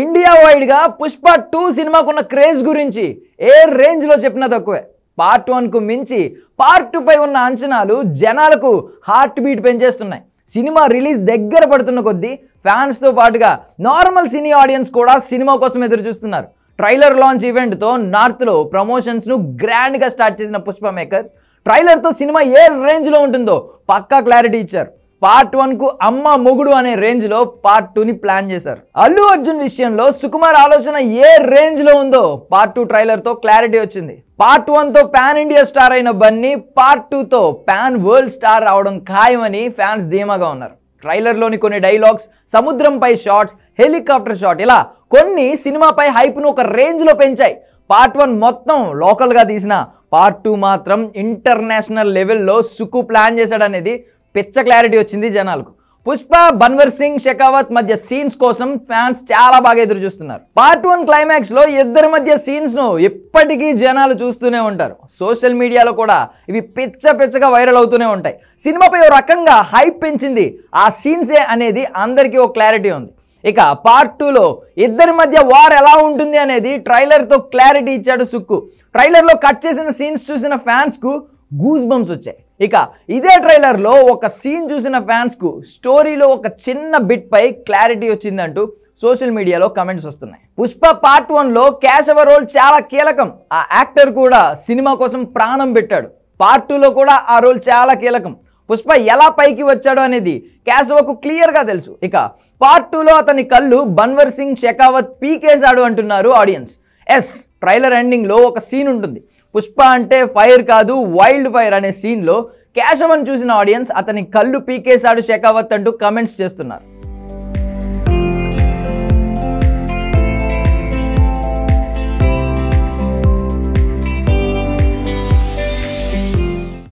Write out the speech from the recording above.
India వైడ్గా Pushpa 2 సినిమాకున్న craze గురించి ఏ రేంజ్లో చెప్పినా తక్కువే. పార్ట్ 1కు మించి పార్ట్ 2 పై ఉన్న అంచనాలు జనాలకు హార్ట్ బీట్ పెంచేస్తున్నాయి. సినిమా రిలీజ్ దగ్గర పడుతున్న కొద్దీ ఫ్యాన్స్తో పాటుగా నార్మల్ సినీ ఆడియన్స్ కూడా సినిమా కోసం ఎదురు చూస్తున్నారు. ట్రైలర్ లాంచ్ ఈవెంట్తో నార్త్లో ప్రమోషన్స్ను గ్రాండ్గా స్టార్ట్ చేసిన పుష్ప మేకర్స్ ట్రైలర్తో సినిమా ఏ రేంజ్లో ఉంటుందో పక్కా క్లారిటీ ఇచ్చారు. పార్ట్ 1కు అమ్మ మొగుడు అనే రేంజ్లో పార్ట్ 2ని ప్లాన్ చేశారు. అల్లు అర్జున్ విషయంలో సుకుమార్ ఆలోచన ఏ రేంజ్లో ఉందో పార్ట్ 2 ట్రైలర్తో క్లారిటీ వచ్చింది. పార్ట్ 1తో పాన్ ఇండియా స్టార్ అయిన బన్నీ పార్ట్ 2తో పాన్ వరల్డ్ స్టార్ అవడం ఖాయమని ఫ్యాన్స్ ధీమాగా ఉన్నారు. ట్రైలర్లోని కొన్ని డైలాగ్స్, సముద్రంపై షాట్స్, హెలికాప్టర్ షాట్ ఇలా కొన్ని సినిమాపై హైప్ను ఒక రేంజ్లో పెంచాయి. పార్ట్ 1 మొత్తం లోకల్గా తీసిన పార్ట్ 2 మాత్రం ఇంటర్నేషనల్ లెవెల్లో సుకు ప్లాన్ చేశాడనేది పిచ్చ క్లారిటీ వచ్చింది జనాలకు. పుష్ప, బన్వర్ సింగ్ షెకావత్ మధ్య సీన్స్ కోసం ఫ్యాన్స్ చాలా బాగా ఎదురు చూస్తున్నారు. పార్ట్ 1 క్లైమాక్స్లో ఇద్దరి మధ్య సీన్స్ను ఎప్పటికీ జనాలు చూస్తూనే ఉంటారు. సోషల్ మీడియాలో కూడా ఇవి పిచ్చగా వైరల్ అవుతూనే ఉంటాయి. సినిమాపై ఓ రకంగా హైప్ పెంచింది ఆ సీన్సే అనేది అందరికీ ఓ క్లారిటీ ఉంది. ఇక పార్ట్ 2లో ఇద్దరి మధ్య వార్ ఎలా ఉంటుంది అనేది ట్రైలర్తో క్లారిటీ ఇచ్చాడు సుక్కు. ట్రైలర్లో కట్ చేసిన సీన్స్ చూసిన ఫ్యాన్స్కు గూస్ బంప్స్ వచ్చాయి. ఇక ఇదే ట్రైలర్లో ఒక సీన్ చూసిన ఫ్యాన్స్కు స్టోరీలో ఒక చిన్న బిట్ పై క్లారిటీ వచ్చిందంటూ సోషల్ మీడియాలో కమెంట్స్ వస్తున్నాయి. పుష్ప పార్ట్ 1లో కేశవ రోల్ చాలా కీలకం. ఆ యాక్టర్ కూడా సినిమా కోసం ప్రాణం పెట్టాడు. పార్ట్ 2లో కూడా ఆ రోల్ చాలా కీలకం. పుష్ప ఎలా పైకి వచ్చాడు అనేది కేశవకు క్లియర్గా తెలుసు. ఇక పార్ట్ 2లో అతని కళ్ళు బన్వర్ సింగ్ షెకావత్ పీకేశాడు అంటున్నారు ఆడియన్స్. ఎస్, ట్రైలర్ ఎండింగ్లో ఒక సీన్ ఉంటుంది. పుష్ప అంటే ఫైర్ కాదు, వైల్డ్ ఫైర్ అనే సీన్లో కేశవన్ చూసిన ఆడియన్స్ అతని కళ్ళు పీకేశాడు షెకావత్ అంటూ కమెంట్స్ చేస్తున్నారు.